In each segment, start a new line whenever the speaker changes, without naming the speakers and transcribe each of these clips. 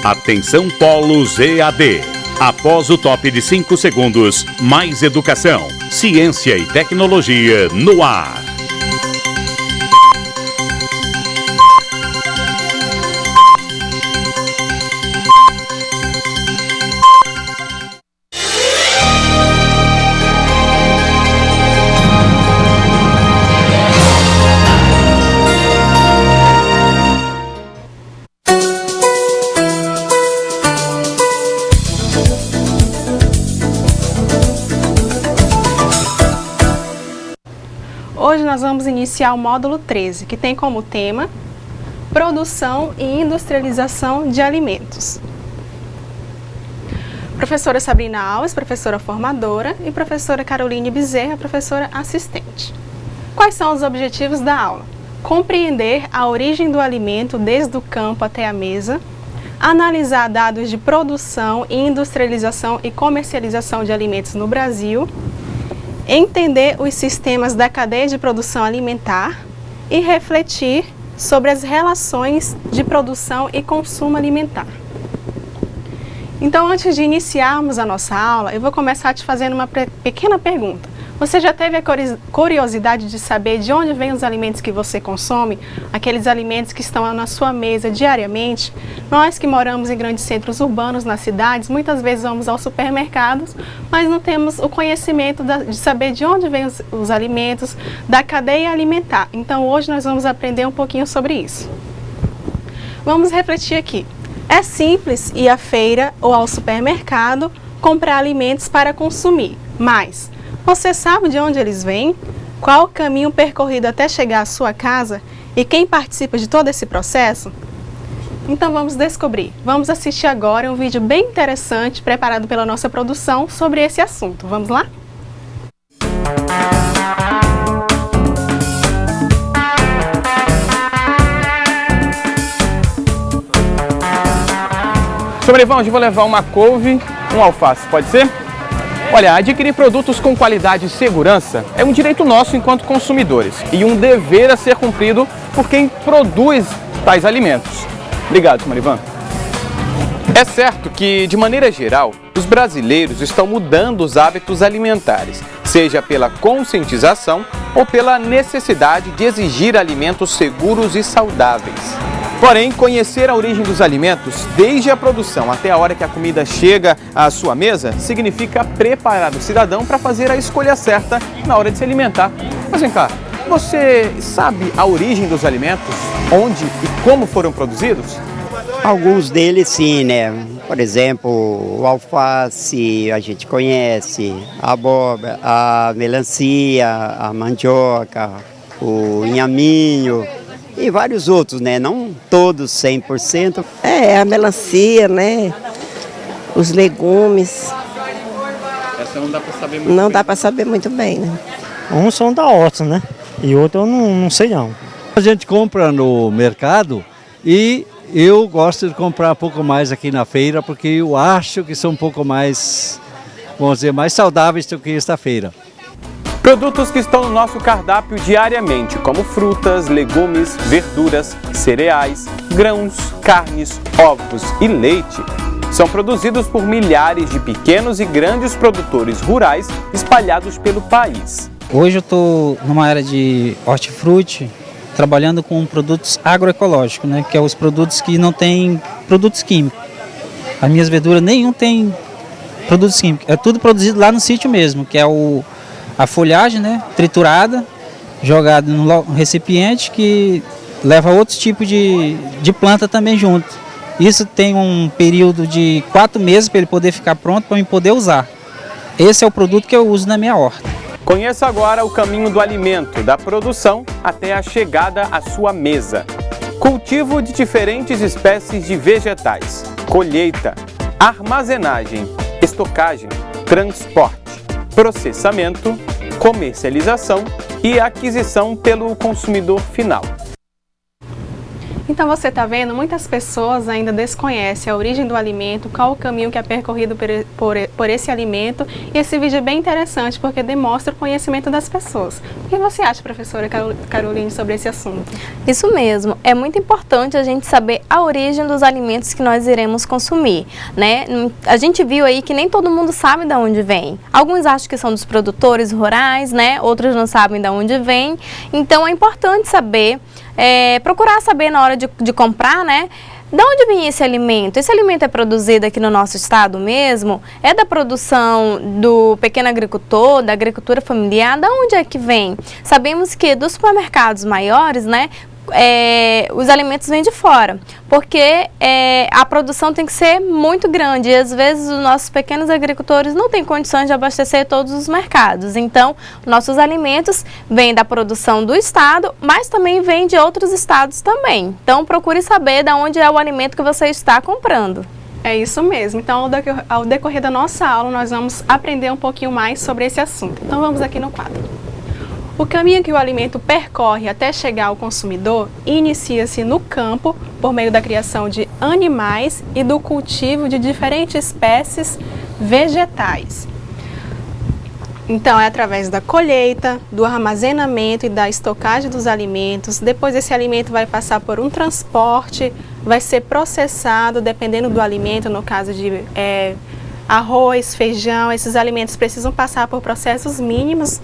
Atenção Polos EAD. Após o top de 5 segundos, mais educação, ciência e tecnologia no ar.
Hoje nós vamos iniciar o módulo 13, que tem como tema Produção e Industrialização de Alimentos. Professora Sabrina Alves, professora formadora, e professora Caroline Bezerra, professora assistente. Quais são os objetivos da aula? Compreender a origem do alimento desde o campo até a mesa, analisar dados de produção e industrialização e comercialização de alimentos no Brasil, entender os sistemas da cadeia de produção alimentar e refletir sobre as relações de produção e consumo alimentar. Então, antes de iniciarmos a nossa aula, eu vou começar te fazendo uma pequena pergunta. Você já teve a curiosidade de saber de onde vêm os alimentos que você consome? Aqueles alimentos que estão na sua mesa diariamente? Nós que moramos em grandes centros urbanos, nas cidades, muitas vezes vamos aos supermercados, mas não temos o conhecimento de saber de onde vêm os alimentos, da cadeia alimentar. Então, hoje nós vamos aprender um pouquinho sobre isso. Vamos refletir aqui. É simples ir à feira ou ao supermercado comprar alimentos para consumir, mas você sabe de onde eles vêm? Qual o caminho percorrido até chegar à sua casa? E quem participa de todo esse processo? Então vamos descobrir. Vamos assistir agora um vídeo bem interessante preparado pela nossa produção sobre esse assunto. Vamos lá?
Sobrevão, hoje eu vou levar uma couve, um alface, pode ser? Olha, adquirir produtos com qualidade e segurança é um direito nosso enquanto consumidores e um dever a ser cumprido por quem produz tais alimentos. Obrigado, Marivan. É certo que, de maneira geral, os brasileiros estão mudando os hábitos alimentares, seja pela conscientização ou pela necessidade de exigir alimentos seguros e saudáveis. Porém, conhecer a origem dos alimentos, desde a produção até a hora que a comida chega à sua mesa, significa preparar o cidadão para fazer a escolha certa na hora de se alimentar. Mas vem cá, você sabe a origem dos alimentos? Onde e como foram produzidos?
Alguns deles sim, né? Por exemplo, o alface a gente conhece, a abóbora, a melancia, a mandioca, o inhaminho e vários outros, né? Não todos 100%.
A melancia, né? Os legumes.
Essa não dá para saber muito
Não
bem.
dá para saber muito bem, né?
Uns são da horta, né? E outro eu não sei não.
A gente compra no mercado e eu gosto de comprar um pouco mais aqui na feira porque eu acho que são um pouco mais, vamos dizer, mais saudáveis do que esta feira.
Produtos que estão no nosso cardápio diariamente, como frutas, legumes, verduras, cereais, grãos, carnes, ovos e leite, são produzidos por milhares de pequenos e grandes produtores rurais espalhados pelo país.
Hoje eu estou numa área de hortifruti, trabalhando com produtos agroecológicos, né, que é os produtos que não têm produtos químicos. As minhas verduras nenhum tem produtos químicos, é tudo produzido lá no sítio mesmo, que é a folhagem, né, triturada, jogada no recipiente que leva outros tipos de planta também junto. Isso tem um período de 4 meses para ele poder ficar pronto para eu poder usar. Esse é o produto que eu uso na minha horta.
Conheça agora o caminho do alimento, da produção até a chegada à sua mesa. Cultivo de diferentes espécies de vegetais, colheita, armazenagem, estocagem, transporte, processamento, comercialização e aquisição pelo consumidor final.
Então você está vendo, muitas pessoas ainda desconhecem a origem do alimento, qual o caminho que é percorrido por esse alimento, e esse vídeo é bem interessante porque demonstra o conhecimento das pessoas. O que você acha, professora Caroline, sobre esse assunto?
Isso mesmo, é muito importante a gente saber a origem dos alimentos que nós iremos consumir, né? A gente viu aí que nem todo mundo sabe de onde vem. Alguns acham que são dos produtores rurais, né? Outros não sabem de onde vem. Então é importante saber, procurar saber na hora de comprar, né? De onde vem esse alimento? Esse alimento é produzido aqui no nosso estado mesmo? É da produção do pequeno agricultor, da agricultura familiar? De onde é que vem? Sabemos que dos supermercados maiores, né? Os alimentos vêm de fora, porque a produção tem que ser muito grande e às vezes os nossos pequenos agricultores não têm condições de abastecer todos os mercados. Então, nossos alimentos vêm da produção do estado, mas também vêm de outros estados também. Então, procure saber de onde é o alimento que você está comprando.
É isso mesmo. Então, ao decorrer da nossa aula, nós vamos aprender um pouquinho mais sobre esse assunto. Então, vamos aqui no quadro. O caminho que o alimento percorre até chegar ao consumidor inicia-se no campo por meio da criação de animais e do cultivo de diferentes espécies vegetais. Então, é através da colheita, do armazenamento e da estocagem dos alimentos. Depois, esse alimento vai passar por um transporte, vai ser processado, dependendo do alimento, no caso de arroz, feijão. Esses alimentos precisam passar por processos mínimos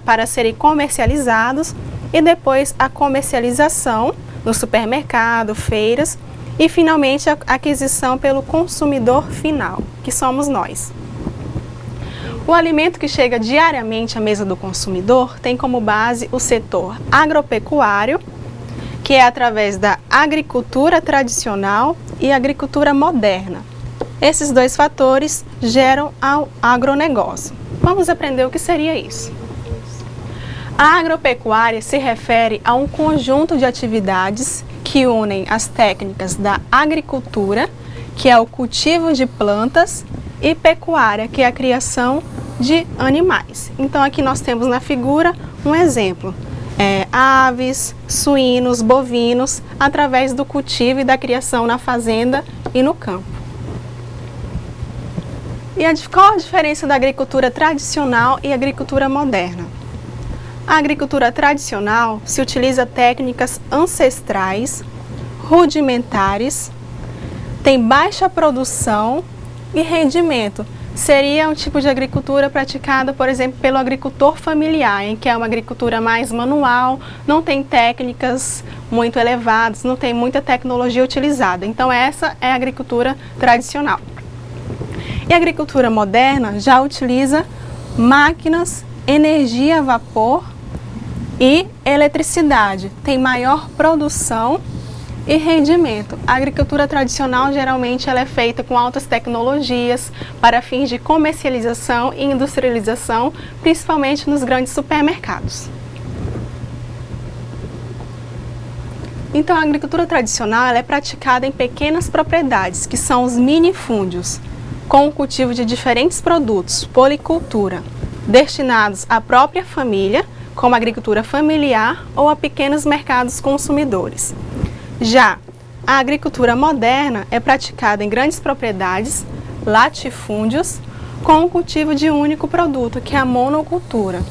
para serem comercializados, e depois a comercialização no supermercado, feiras e finalmente a aquisição pelo consumidor final, que somos nós. O alimento que chega diariamente à mesa do consumidor tem como base o setor agropecuário, que é através da agricultura tradicional e agricultura moderna. Esses dois fatores geram ao agronegócio. Vamos aprender o que seria isso. A agropecuária se refere a um conjunto de atividades que unem as técnicas da agricultura, que é o cultivo de plantas, e pecuária, que é a criação de animais. Então aqui nós temos na figura um exemplo, aves, suínos, bovinos, através do cultivo e da criação na fazenda e no campo. E qual a diferença da agricultura tradicional e agricultura moderna? A agricultura tradicional se utiliza técnicas ancestrais, rudimentares, tem baixa produção e rendimento. Seria um tipo de agricultura praticada, por exemplo, pelo agricultor familiar, em que é uma agricultura mais manual, não tem técnicas muito elevadas, não tem muita tecnologia utilizada. Então essa é a agricultura tradicional. E a agricultura moderna já utiliza máquinas, energia a vapor e eletricidade, tem maior produção e rendimento. A agricultura tradicional geralmente ela é feita com altas tecnologias para fins de comercialização e industrialização, principalmente nos grandes supermercados. Então a agricultura tradicional ela é praticada em pequenas propriedades, que são os minifúndios, com o cultivo de diferentes produtos, policultura, destinados à própria família, como agricultura familiar ou a pequenos mercados consumidores. Já a agricultura moderna é praticada em grandes propriedades, latifúndios, com o cultivo de um único produto, que é a monocultura.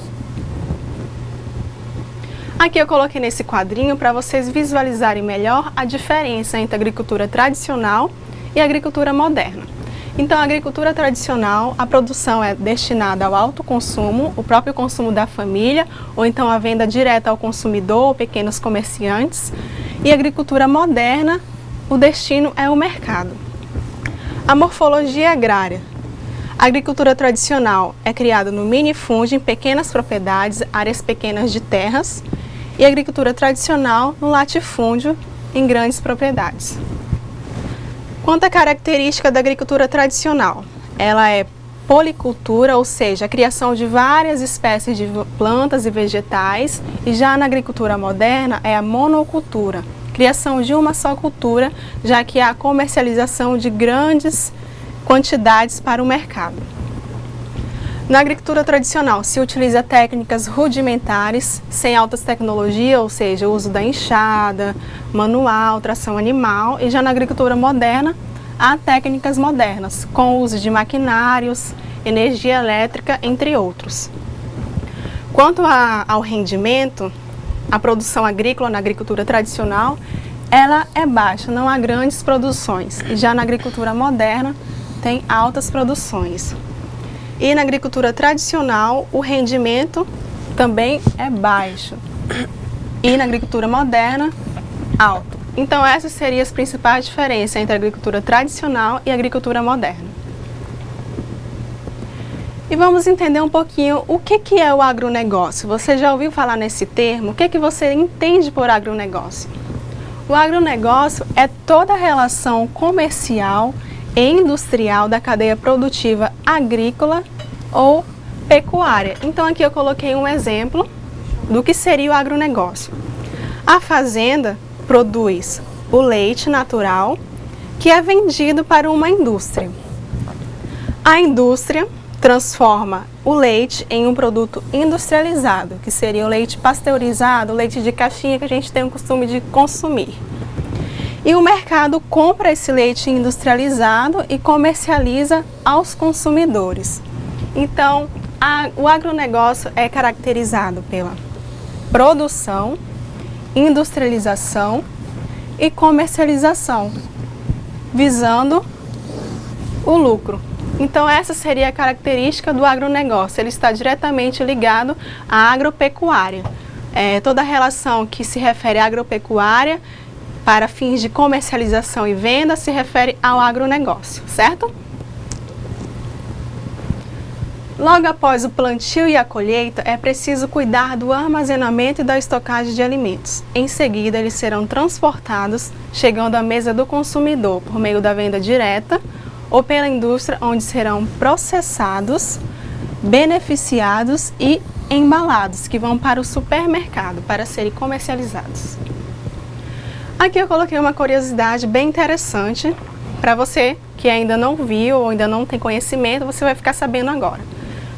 Aqui eu coloquei nesse quadrinho para vocês visualizarem melhor a diferença entre a agricultura tradicional e a agricultura moderna. Então, a agricultura tradicional, a produção é destinada ao autoconsumo, o próprio consumo da família, ou então a venda direta ao consumidor ou pequenos comerciantes. E a agricultura moderna, o destino é o mercado. A morfologia agrária. A agricultura tradicional é criada no minifúndio, em pequenas propriedades, áreas pequenas de terras, e a agricultura tradicional no latifúndio, em grandes propriedades. Quanto à característica da agricultura tradicional, ela é policultura, ou seja, a criação de várias espécies de plantas e vegetais, e já na agricultura moderna é a monocultura, criação de uma só cultura, já que há a comercialização de grandes quantidades para o mercado. Na agricultura tradicional, se utiliza técnicas rudimentares, sem altas tecnologias, ou seja, o uso da enxada, manual, tração animal, e já na agricultura moderna, há técnicas modernas, com o uso de maquinários, energia elétrica, entre outros. Quanto ao rendimento, a produção agrícola na agricultura tradicional, ela é baixa, não há grandes produções. E já na agricultura moderna, tem altas produções. E na agricultura tradicional, o rendimento também é baixo. E na agricultura moderna, alto. Então, essas seriam as principais diferenças entre a agricultura tradicional e a agricultura moderna. E vamos entender um pouquinho o que é o agronegócio. Você já ouviu falar nesse termo? O que você entende por agronegócio? O agronegócio é toda a relação comercial e industrial da cadeia produtiva agrícola ou pecuária. Então, aqui eu coloquei um exemplo do que seria o agronegócio. A fazenda produz o leite natural, que é vendido para uma indústria. A indústria transforma o leite em um produto industrializado, que seria o leite pasteurizado, o leite de caixinha que a gente tem o costume de consumir. E o mercado compra esse leite industrializado e comercializa aos consumidores. Então, o agronegócio é caracterizado pela produção, industrialização e comercialização, visando o lucro. Então, essa seria a característica do agronegócio. Ele está diretamente ligado à agropecuária. Toda a relação que se refere à agropecuária para fins de comercialização e venda se refere ao agronegócio, certo? Logo após o plantio e a colheita, é preciso cuidar do armazenamento e da estocagem de alimentos. Em seguida, eles serão transportados, chegando à mesa do consumidor por meio da venda direta ou pela indústria, onde serão processados, beneficiados e embalados, que vão para o supermercado para serem comercializados. Aqui eu coloquei uma curiosidade bem interessante para você que ainda não viu ou ainda não tem conhecimento, você vai ficar sabendo agora.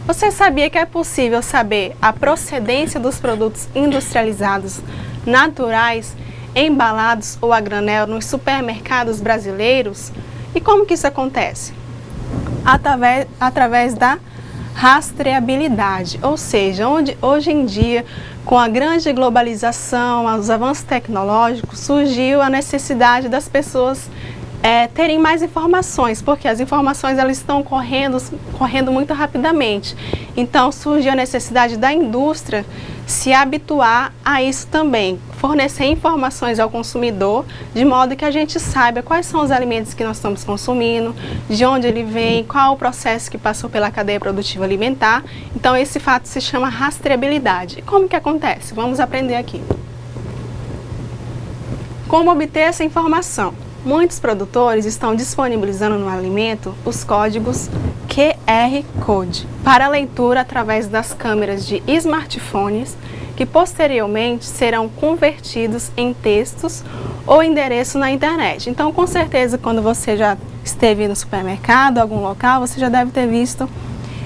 Você sabia que é possível saber a procedência dos produtos industrializados, naturais, embalados ou a granel nos supermercados brasileiros? E como que isso acontece? Através da rastreabilidade, ou seja, hoje em dia, com a grande globalização, os avanços tecnológicos, surgiu a necessidade das pessoas terem mais informações, porque as informações elas estão correndo muito rapidamente. Então surgiu a necessidade da indústria se habituar a isso também, fornecer informações ao consumidor, de modo que a gente saiba quais são os alimentos que nós estamos consumindo, de onde ele vem, qual o processo que passou pela cadeia produtiva alimentar. Então esse fato se chama rastreabilidade. Como que acontece? Vamos aprender aqui. Como obter essa informação? Muitos produtores estão disponibilizando no alimento os códigos QR Code para leitura através das câmeras de smartphones, que posteriormente serão convertidos em textos ou endereço na internet. Então, com certeza, quando você já esteve no supermercado, algum local, você já deve ter visto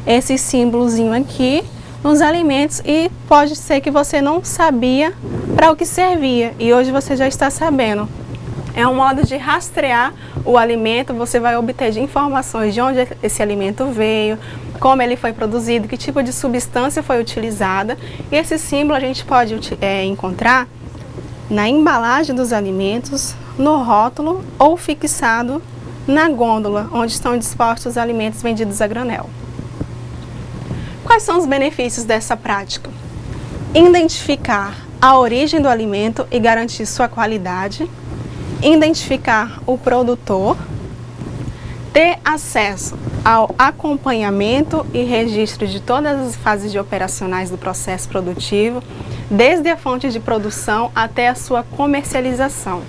esse símbolozinho aqui nos alimentos e pode ser que você não sabia para o que servia e hoje você já está sabendo. É um modo de rastrear o alimento, você vai obter informações de onde esse alimento veio, como ele foi produzido, que tipo de substância foi utilizada. E esse símbolo a gente pode encontrar na embalagem dos alimentos, no rótulo ou fixado na gôndola, onde estão dispostos os alimentos vendidos a granel. Quais são os benefícios dessa prática? Identificar a origem do alimento e garantir sua qualidade. Identificar o produtor, ter acesso ao acompanhamento e registro de todas as fases operacionais do processo produtivo, desde a fonte de produção até a sua comercialização.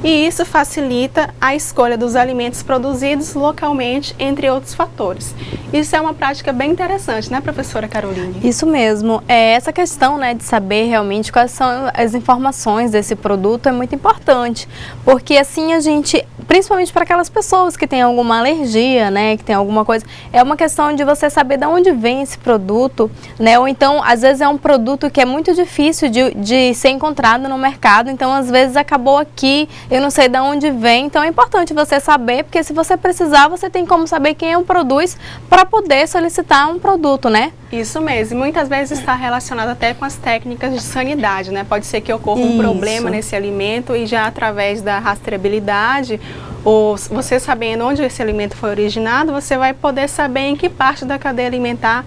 E isso facilita a escolha dos alimentos produzidos localmente, entre outros fatores. Isso é uma prática bem interessante, né, professora Caroline?
Isso mesmo. Essa questão, né, de saber realmente quais são as informações desse produto é muito importante, porque assim a gente principalmente para aquelas pessoas que têm alguma alergia, né, que tem alguma coisa. É uma questão de você saber de onde vem esse produto, né, ou então, às vezes é um produto que é muito difícil de ser encontrado no mercado, então, às vezes, acabou aqui, eu não sei de onde vem, então é importante você saber, porque se você precisar, você tem como saber quem o produz para poder solicitar um produto, né?
Isso mesmo, e muitas vezes está relacionado até com as técnicas de sanidade, né? Pode ser que ocorra um problema nesse alimento e já através da rastreabilidade, ou você sabendo onde esse alimento foi originado, você vai poder saber em que parte da cadeia alimentar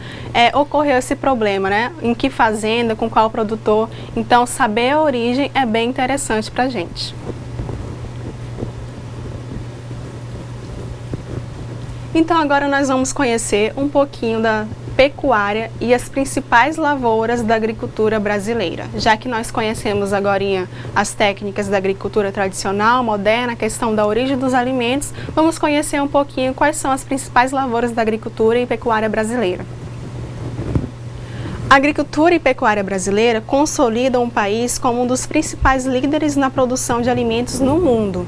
ocorreu esse problema, né? Em que fazenda, com qual produtor. Então, saber a origem é bem interessante para a gente. Então, agora nós vamos conhecer um pouquinho da pecuária e as principais lavouras da agricultura brasileira. Já que nós conhecemos agora as técnicas da agricultura tradicional, moderna, a questão da origem dos alimentos, vamos conhecer um pouquinho quais são as principais lavouras da agricultura e pecuária brasileira. A agricultura e pecuária brasileira consolidam o país como um dos principais líderes na produção de alimentos no mundo.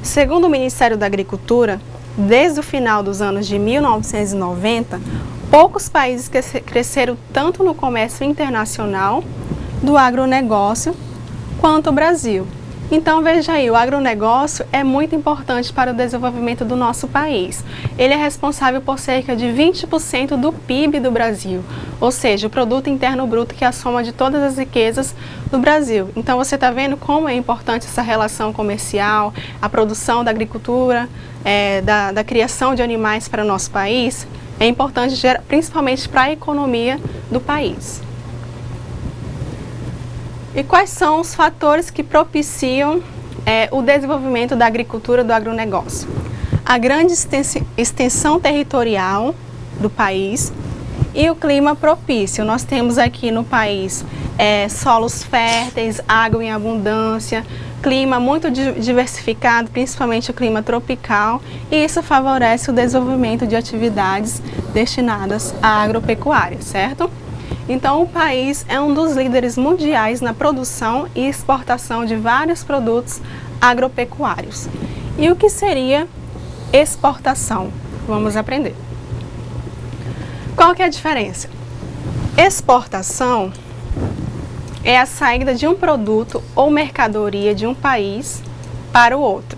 Segundo o Ministério da Agricultura, desde o final dos anos de 1990, poucos países cresceram tanto no comércio internacional do agronegócio quanto o Brasil. Então, veja aí, o agronegócio é muito importante para o desenvolvimento do nosso país. Ele é responsável por cerca de 20% do PIB do Brasil, ou seja, o Produto Interno Bruto, que é a soma de todas as riquezas do Brasil. Então, você está vendo como é importante essa relação comercial, a produção da agricultura, da criação de animais para o nosso país, é importante principalmente para a economia do país. E quais são os fatores que propiciam o desenvolvimento da agricultura, do agronegócio? A grande extensão territorial do país e o clima propício. Nós temos aqui no país solos férteis, água em abundância, clima muito diversificado, principalmente o clima tropical, e isso favorece o desenvolvimento de atividades destinadas à agropecuária, certo? Então, o país é um dos líderes mundiais na produção e exportação de vários produtos agropecuários. E o que seria exportação? Vamos aprender. Qual que é a diferença? Exportação é a saída de um produto ou mercadoria de um país para o outro.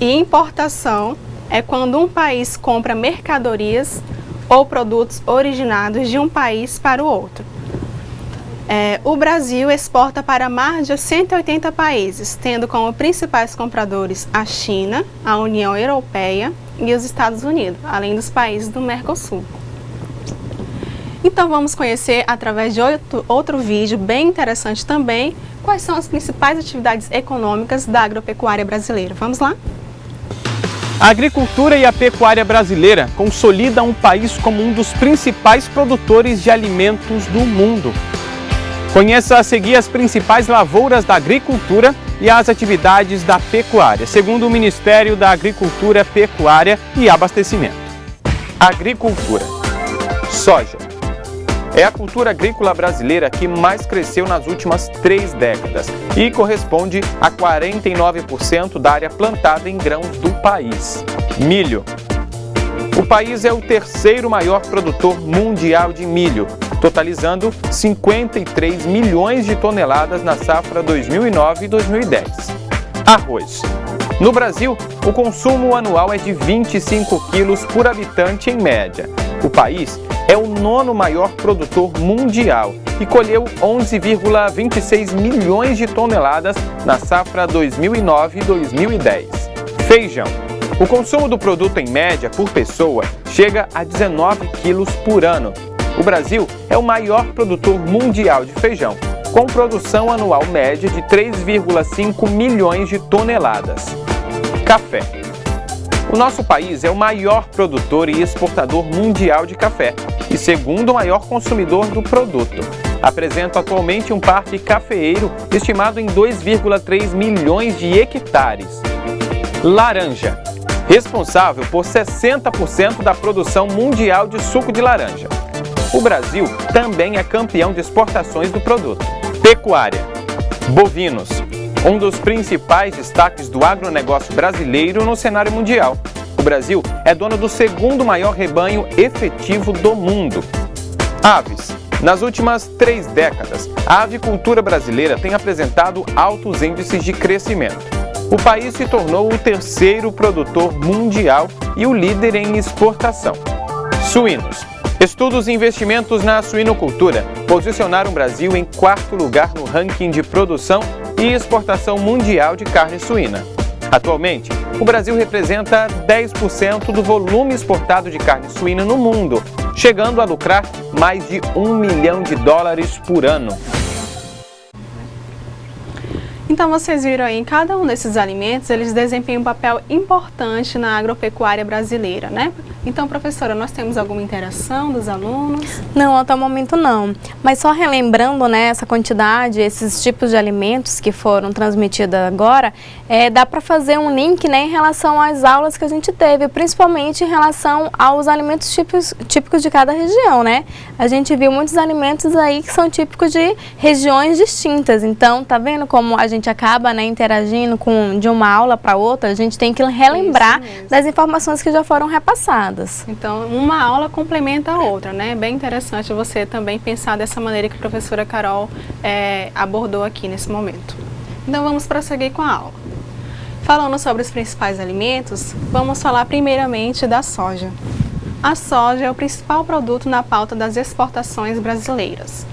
E importação é quando um país compra mercadorias ou produtos originados de um país para o outro. O Brasil exporta para mais de 180 países, tendo como principais compradores a China, a União Europeia e os Estados Unidos, além dos países do Mercosul. Então vamos conhecer, através de outro vídeo bem interessante também, quais são as principais atividades econômicas da agropecuária brasileira. Vamos lá?
A agricultura e a pecuária brasileira consolidam o país como um dos principais produtores de alimentos do mundo. Conheça a seguir as principais lavouras da agricultura e as atividades da pecuária, segundo o Ministério da Agricultura, Pecuária e Abastecimento. Agricultura. Soja. É a cultura agrícola brasileira que mais cresceu nas últimas 3 décadas e corresponde a 49% da área plantada em grãos do país. Milho. O país é o 3º maior produtor mundial de milho, totalizando 53 milhões de toneladas na safra 2009 e 2010. Arroz. No Brasil, o consumo anual é de 25 quilos por habitante em média. O país é o 9º maior produtor mundial e colheu 11,26 milhões de toneladas na safra 2009 e 2010. Feijão. O consumo do produto em média por pessoa chega a 19 quilos por ano. O Brasil é o maior produtor mundial de feijão, com produção anual média de 3,5 milhões de toneladas. Café. O nosso país é o maior produtor e exportador mundial de café e segundo maior consumidor do produto. Apresenta atualmente um parque cafeeiro estimado em 2,3 milhões de hectares. Laranja. Responsável por 60% da produção mundial de suco de laranja. O Brasil também é campeão de exportações do produto. Pecuária. Bovinos. um dos principais destaques do agronegócio brasileiro no cenário mundial. O Brasil é dono do segundo maior rebanho efetivo do mundo. Aves. Nas últimas 3 décadas, a avicultura brasileira tem apresentado altos índices de crescimento. O país se tornou o 3º produtor mundial e o líder em exportação. Suínos. Estudos e investimentos na suinocultura posicionaram o Brasil em 4º lugar no ranking de produção e exportação mundial de carne suína. Atualmente, o Brasil representa 10% do volume exportado de carne suína no mundo, chegando a lucrar mais de $1 milhão por ano.
Então vocês viram aí, em cada um desses alimentos, eles desempenham um papel importante na agropecuária brasileira, né? Então, professora, nós temos alguma interação dos alunos?
Não, até o momento não. Mas só relembrando, né, essa quantidade, esses tipos de alimentos que foram transmitidos agora, dá para fazer um link, né, em relação às aulas que a gente teve, principalmente em relação aos alimentos típicos de cada região, né? A gente viu muitos alimentos aí que são típicos de regiões distintas. Então, tá vendo como a gente acaba, né, interagindo de uma aula para outra? A gente tem que relembrar das informações que já foram repassadas.
Então, uma aula complementa a outra, né? Bem interessante você também pensar dessa maneira que a professora Carol abordou aqui nesse momento. Então, vamos prosseguir com a aula. Falando sobre os principais alimentos, vamos falar primeiramente da soja. A soja é o principal produto na pauta das exportações brasileiras.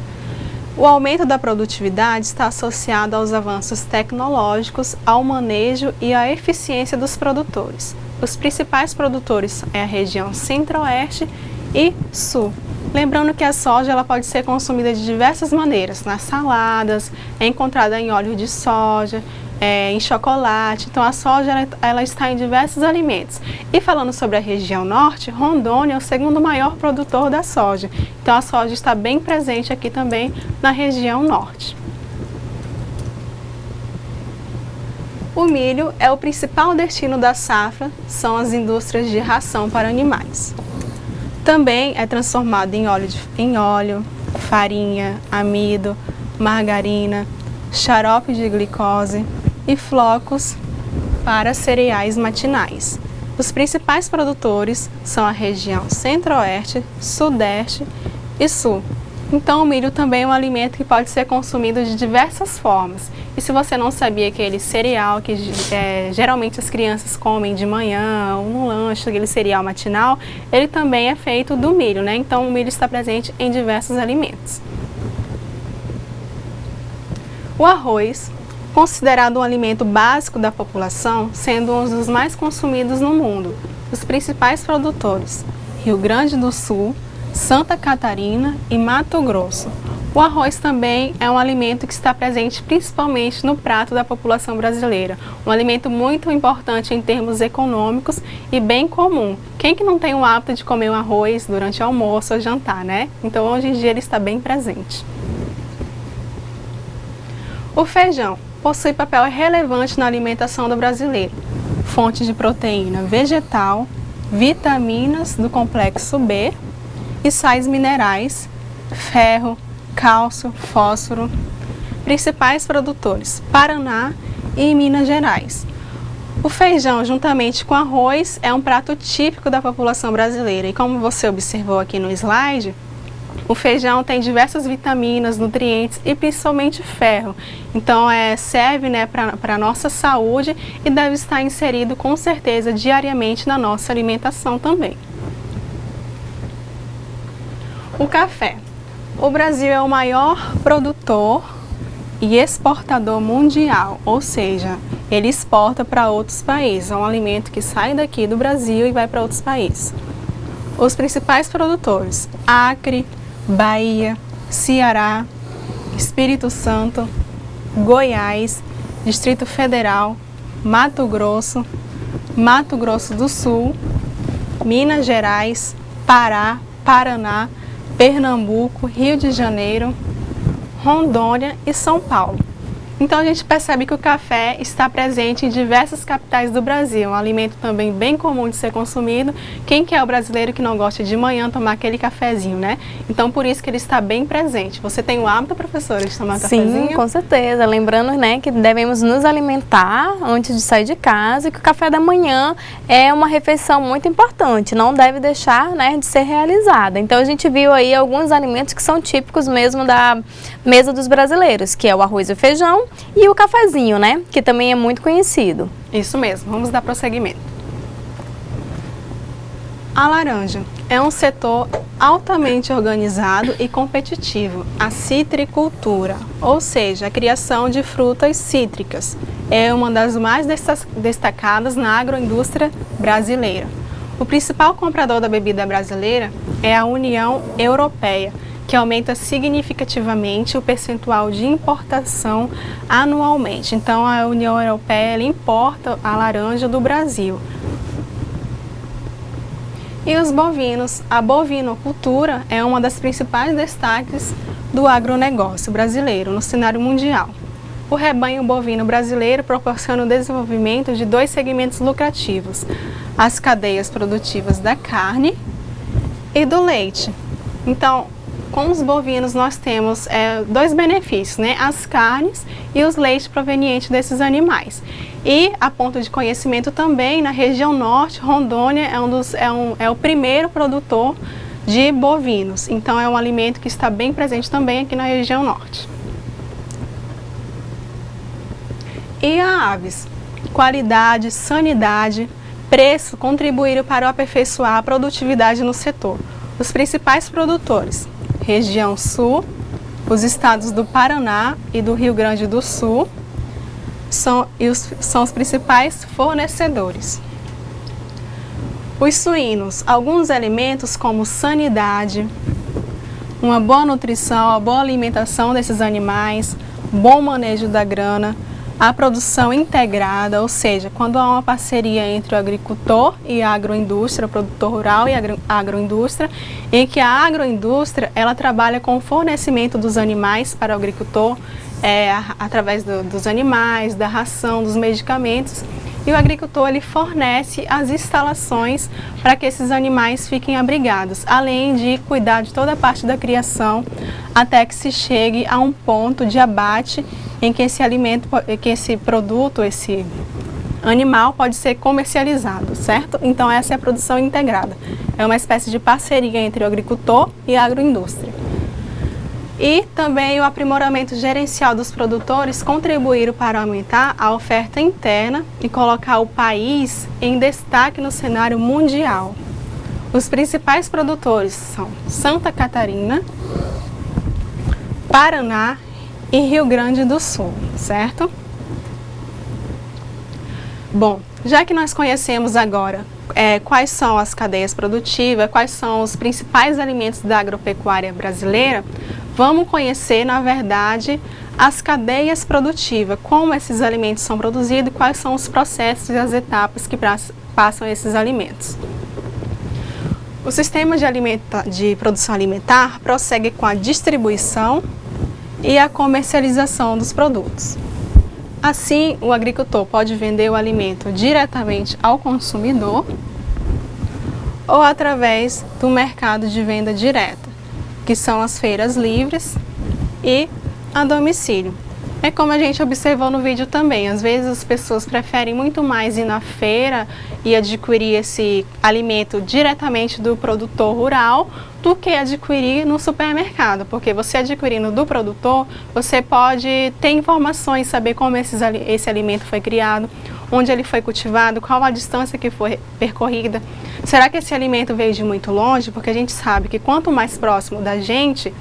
O aumento da produtividade está associado aos avanços tecnológicos, ao manejo e à eficiência dos produtores. Os principais produtores é a região Centro-Oeste e Sul. Lembrando que a soja ela pode ser consumida de diversas maneiras, nas saladas, é encontrada em óleo de soja, em chocolate. Então a soja ela está em diversos alimentos. E falando sobre a região Norte, Rondônia é o segundo maior produtor da soja. Então a soja está bem presente aqui também na região Norte. O milho é o principal destino da safra, são as indústrias de ração para animais. Também é transformado em óleo, farinha, amido, margarina, xarope de glicose e flocos para cereais matinais. Os principais produtores são a região Centro-Oeste, Sudeste e Sul. Então o milho também é um alimento que pode ser consumido de diversas formas. E se você não sabia que aquele cereal que geralmente as crianças comem de manhã ou no lanche, aquele cereal matinal, ele também é feito do milho, né? Então o milho está presente em diversos alimentos. O arroz, considerado um alimento básico da população, sendo um dos mais consumidos no mundo. Os principais produtores: Rio Grande do Sul, Santa Catarina e Mato Grosso. O arroz também é um alimento que está presente principalmente no prato da população brasileira. Um alimento muito importante em termos econômicos e bem comum. Quem que não tem o hábito de comer um arroz durante o almoço ou jantar, né? Então hoje em dia ele está bem presente. O feijão possui papel relevante na alimentação do brasileiro. Fonte de proteína vegetal, vitaminas do complexo B e sais minerais, ferro, cálcio, fósforo. Principais produtores: Paraná e Minas Gerais. O feijão, juntamente com arroz, é um prato típico da população brasileira. E como você observou aqui no slide, o feijão tem diversas vitaminas, nutrientes e principalmente ferro. Então serve, né, para a nossa saúde e deve estar inserido com certeza diariamente na nossa alimentação também. O café. O Brasil é o maior produtor e exportador mundial, ou seja, ele exporta para outros países. É um alimento que sai daqui do Brasil e vai para outros países. Os principais produtores: Acre, Bahia, Ceará, Espírito Santo, Goiás, Distrito Federal, Mato Grosso do Sul, Minas Gerais, Pará, Paraná, Pernambuco, Rio de Janeiro, Rondônia e São Paulo. Então a gente percebe que o café está presente em diversas capitais do Brasil, um alimento também bem comum de ser consumido. Quem que é o brasileiro que não gosta de manhã tomar aquele cafezinho, né? Então por isso que ele está bem presente. Você tem o hábito, professora, de tomar cafezinho?
Sim, com certeza. Lembrando, né, que devemos nos alimentar antes de sair de casa e que o café da manhã é uma refeição muito importante, não deve deixar, né, de ser realizada. Então a gente viu aí alguns alimentos que são típicos mesmo da mesa dos brasileiros, que é o arroz e o feijão e o cafezinho, né? Que também é muito conhecido.
Isso mesmo, vamos dar prosseguimento. A laranja é um setor altamente organizado e competitivo. A citricultura, ou seja, a criação de frutas cítricas, é uma das mais destacadas na agroindústria brasileira. O principal comprador da bebida brasileira é a União Europeia, que aumenta significativamente o percentual de importação anualmente. Então, a União Europeia ela importa a laranja do Brasil. E os bovinos, a bovinocultura é uma das principais destaques do agronegócio brasileiro no cenário mundial. O rebanho bovino brasileiro proporciona o desenvolvimento de dois segmentos lucrativos, as cadeias produtivas da carne e do leite. Então, com os bovinos nós temos dois benefícios, né? As carnes e os leites provenientes desses animais. E, a ponto de conhecimento também, na região norte, Rondônia é o primeiro produtor de bovinos. Então, é um alimento que está bem presente também aqui na região norte. E a aves? Qualidade, sanidade, preço contribuíram para aperfeiçoar a produtividade no setor. Os principais produtores: região sul, os estados do Paraná e do Rio Grande do Sul são os principais fornecedores. Os suínos, alguns elementos como sanidade, uma boa nutrição, a boa alimentação desses animais, bom manejo da grana, a produção integrada, ou seja, quando há uma parceria entre o agricultor e a agroindústria, o produtor rural e a agroindústria, em que a agroindústria ela trabalha com o fornecimento dos animais para o agricultor, através dos animais, da ração, dos medicamentos, e o agricultor ele fornece as instalações para que esses animais fiquem abrigados, além de cuidar de toda a parte da criação até que se chegue a um ponto de abate em que esse alimento, que esse produto, esse animal pode ser comercializado, certo? Então essa é a produção integrada. É uma espécie de parceria entre o agricultor e a agroindústria. E também o aprimoramento gerencial dos produtores contribuíram para aumentar a oferta interna e colocar o país em destaque no cenário mundial. Os principais produtores são Santa Catarina, Paraná e Rio Grande do Sul, certo? Bom, já que nós conhecemos agora quais são as cadeias produtivas, quais são os principais alimentos da agropecuária brasileira, vamos conhecer, na verdade, as cadeias produtivas, como esses alimentos são produzidos e quais são os processos e as etapas que passam esses alimentos. O sistema de produção alimentar prossegue com a distribuição e a comercialização dos produtos. Assim, o agricultor pode vender o alimento diretamente ao consumidor ou através do mercado de venda direta, que são as feiras livres e a domicílio. É como a gente observou no vídeo também, às vezes as pessoas preferem muito mais ir na feira e adquirir esse alimento diretamente do produtor rural do que adquirir no supermercado, porque você adquirindo do produtor, você pode ter informações, saber como esse alimento foi criado, onde ele foi cultivado, qual a distância que foi percorrida. Será que esse alimento veio de muito longe? Porque a gente sabe que quanto mais próximo da gente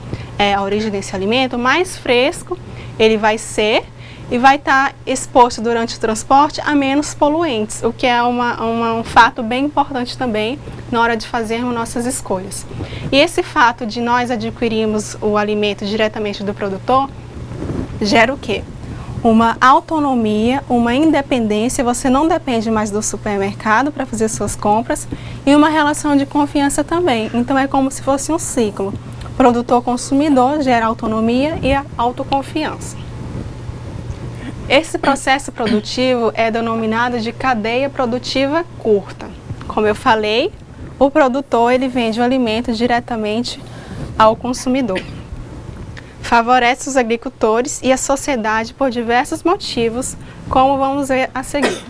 a origem desse alimento, mais fresco ele vai ser e vai estar exposto durante o transporte a menos poluentes, o que é um fato bem importante também na hora de fazermos nossas escolhas. E esse fato de nós adquirirmos o alimento diretamente do produtor gera o quê? Uma autonomia, uma independência, você não depende mais do supermercado para fazer suas compras e uma relação de confiança também. Então é como se fosse um ciclo. Produtor-consumidor gera autonomia e a autoconfiança. Esse processo produtivo é denominado de cadeia produtiva curta. Como eu falei, o produtor ele vende o alimento diretamente ao consumidor. Favorece os agricultores e a sociedade por diversos motivos, como vamos ver a seguir.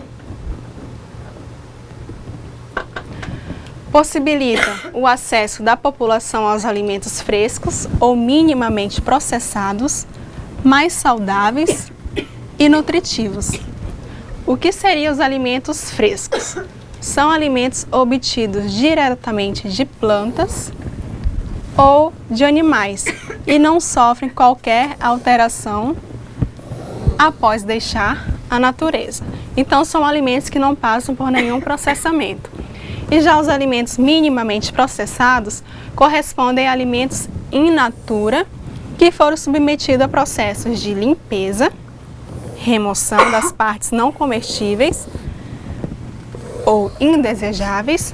Possibilita o acesso da população aos alimentos frescos ou minimamente processados, mais saudáveis e nutritivos. O que seriam os alimentos frescos? São alimentos obtidos diretamente de plantas ou de animais e não sofrem qualquer alteração após deixar a natureza. Então, são alimentos que não passam por nenhum processamento. E já os alimentos minimamente processados correspondem a alimentos in natura que foram submetidos a processos de limpeza, remoção das partes não comestíveis ou indesejáveis,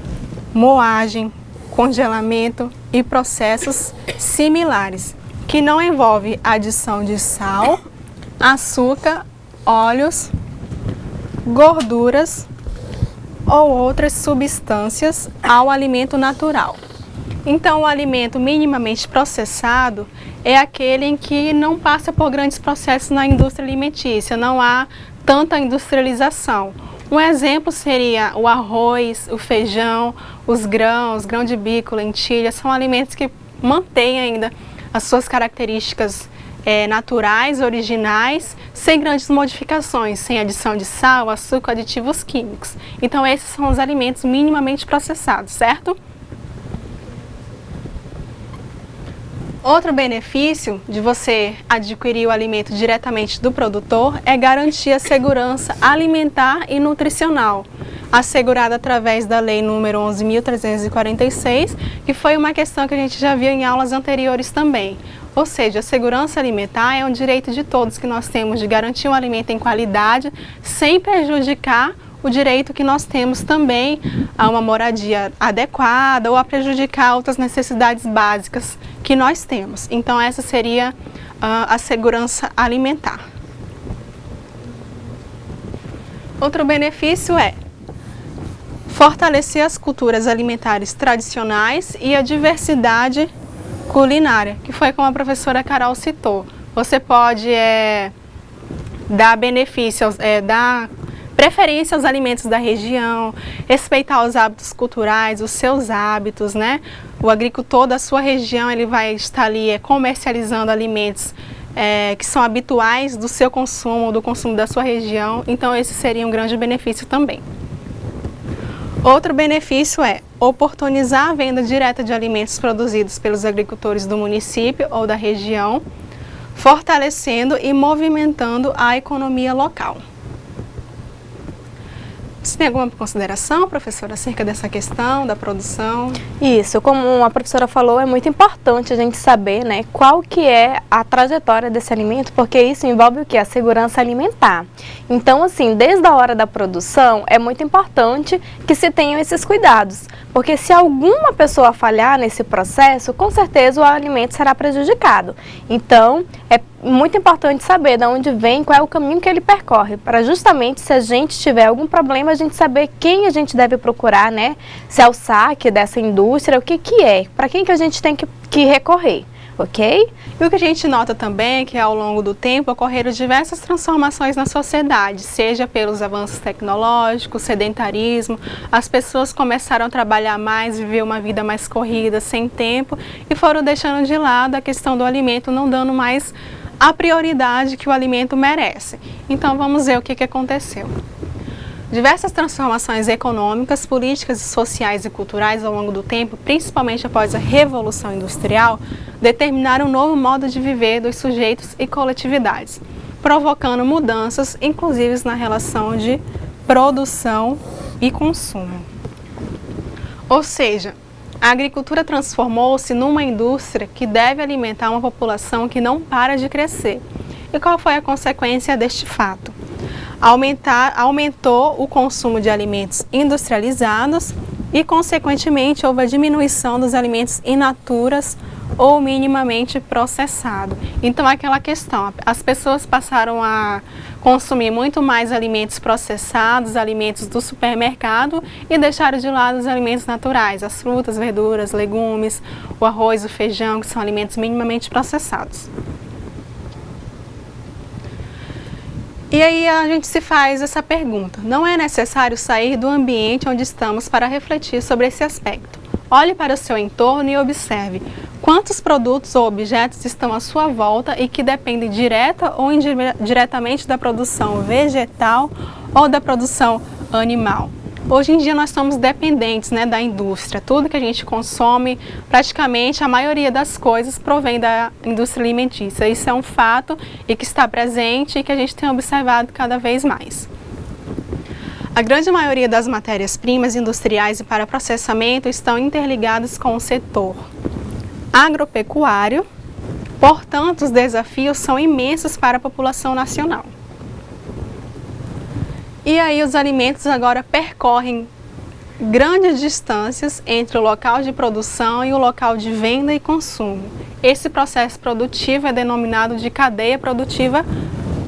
moagem, congelamento e processos similares, que não envolvem adição de sal, açúcar, óleos, gorduras ou outras substâncias ao alimento natural. Então, o alimento minimamente processado é aquele em que não passa por grandes processos na indústria alimentícia, não há tanta industrialização. Um exemplo seria o arroz, o feijão, os grãos, grão de bico, lentilha, são alimentos que mantêm ainda as suas características naturais, originais, sem grandes modificações, sem adição de sal, açúcar, aditivos químicos. Então, esses são os alimentos minimamente processados, certo? Outro benefício de você adquirir o alimento diretamente do produtor é garantir a segurança alimentar e nutricional, assegurada através da Lei número 11.346, que foi uma questão que a gente já viu em aulas anteriores também. Ou seja, a segurança alimentar é um direito de todos que nós temos de garantir um alimento em qualidade, sem prejudicar o direito que nós temos também a uma moradia adequada ou a prejudicar outras necessidades básicas que nós temos. Então, essa seria a segurança alimentar. Outro benefício é fortalecer as culturas alimentares tradicionais e a diversidade culinária, que foi como a professora Carol citou. Você pode dar benefícios, dar preferência aos alimentos da região, respeitar os hábitos culturais, os seus hábitos, né? O agricultor da sua região, ele vai estar ali comercializando alimentos que são habituais do seu consumo, do consumo da sua região. Então, esse seria um grande benefício também. Outro benefício é oportunizar a venda direta de alimentos produzidos pelos agricultores do município ou da região, fortalecendo e movimentando a economia local. Você tem alguma consideração, professora, acerca dessa questão da produção?
Isso, como a professora falou, é muito importante a gente saber, né, qual que é a trajetória desse alimento, porque isso envolve o que? A segurança alimentar. Então, assim, desde a hora da produção, é muito importante que se tenham esses cuidados, porque se alguma pessoa falhar nesse processo, com certeza o alimento será prejudicado. Então, é muito importante saber de onde vem, qual é o caminho que ele percorre, para justamente, se a gente tiver algum problema, a gente saber quem a gente deve procurar, né? Se é o saque dessa indústria, o que é, para quem que a gente tem que recorrer, ok?
E o que a gente nota também é que ao longo do tempo ocorreram diversas transformações na sociedade, seja pelos avanços tecnológicos, sedentarismo, as pessoas começaram a trabalhar mais, viver uma vida mais corrida, sem tempo, e foram deixando de lado a questão do alimento, não dando mais a prioridade que o alimento merece. Então, vamos ver o que aconteceu. Diversas transformações econômicas, políticas, sociais e culturais ao longo do tempo, principalmente após a Revolução Industrial, determinaram um novo modo de viver dos sujeitos e coletividades, provocando mudanças, inclusive na relação de produção e consumo. Ou seja, a agricultura transformou-se numa indústria que deve alimentar uma população que não para de crescer. E qual foi a consequência deste fato? Aumentou o consumo de alimentos industrializados e, consequentemente, houve a diminuição dos alimentos in natura ou minimamente processado. Então, aquela questão, as pessoas passaram a consumir muito mais alimentos processados, alimentos do supermercado, e deixaram de lado os alimentos naturais, as frutas, verduras, legumes, o arroz, o feijão, que são alimentos minimamente processados. E aí a gente se faz essa pergunta: não é necessário sair do ambiente onde estamos para refletir sobre esse aspecto? Olhe para o seu entorno e observe quantos produtos ou objetos estão à sua volta e que dependem direta ou indiretamente da produção vegetal ou da produção animal. Hoje em dia nós somos dependentes, né, da indústria. Tudo que a gente consome, praticamente a maioria das coisas provém da indústria alimentícia. Isso é um fato e que está presente e que a gente tem observado cada vez mais. A grande maioria das matérias-primas industriais e para processamento estão interligadas com o setor agropecuário, portanto, os desafios são imensos para a população nacional. E aí os alimentos agora percorrem grandes distâncias entre o local de produção e o local de venda e consumo. Esse processo produtivo é denominado de cadeia produtiva